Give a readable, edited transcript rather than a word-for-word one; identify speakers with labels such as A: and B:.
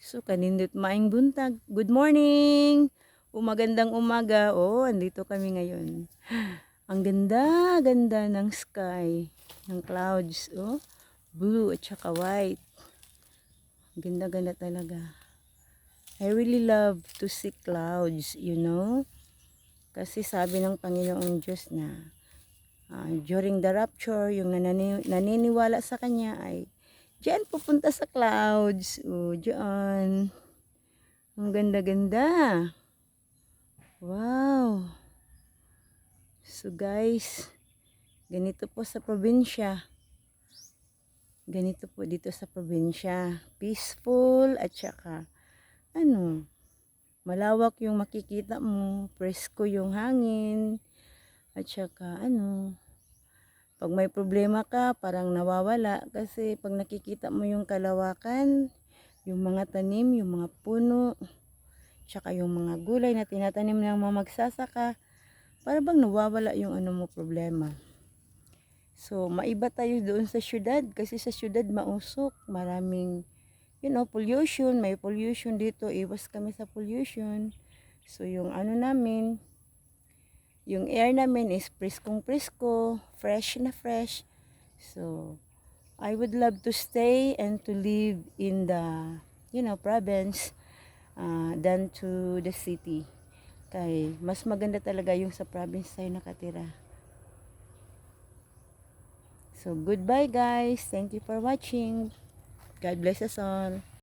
A: So, kanindot maing buntag. Good morning! Umagandang umaga. Oh, andito kami ngayon. Ang ganda-ganda ng sky, ng clouds. Oh, blue at saka white. Ganda-ganda talaga. I really love to see clouds, you know. Kasi sabi ng Panginoong Diyos na during the rapture, yung naniniwala sa Kanya ay diyan pupunta sa clouds. Oh, diyan. Ang ganda-ganda. Wow. So guys, ganito po sa probinsya. Ganito po dito sa probinsya. Peaceful at saka malawak yung makikita mo. Presko yung hangin. At saka pag may problema ka, parang nawawala. Kasi pag nakikita mo yung kalawakan, yung mga tanim, yung mga puno, tsaka yung mga gulay na tinatanim ng mga magsasaka, para bang nawawala yung mo problema. So, maiba tayo doon sa syudad. Kasi sa syudad mausok. Maraming, pollution. May pollution dito. Iwas kami sa pollution. So, yung namin, yung air namin is preskong presko. Fresh na fresh. So, I would love to stay and to live in the, province than to the city. Kaya mas maganda talaga yung sa province tayo nakatira. So, goodbye guys. Thank you for watching. God bless us all.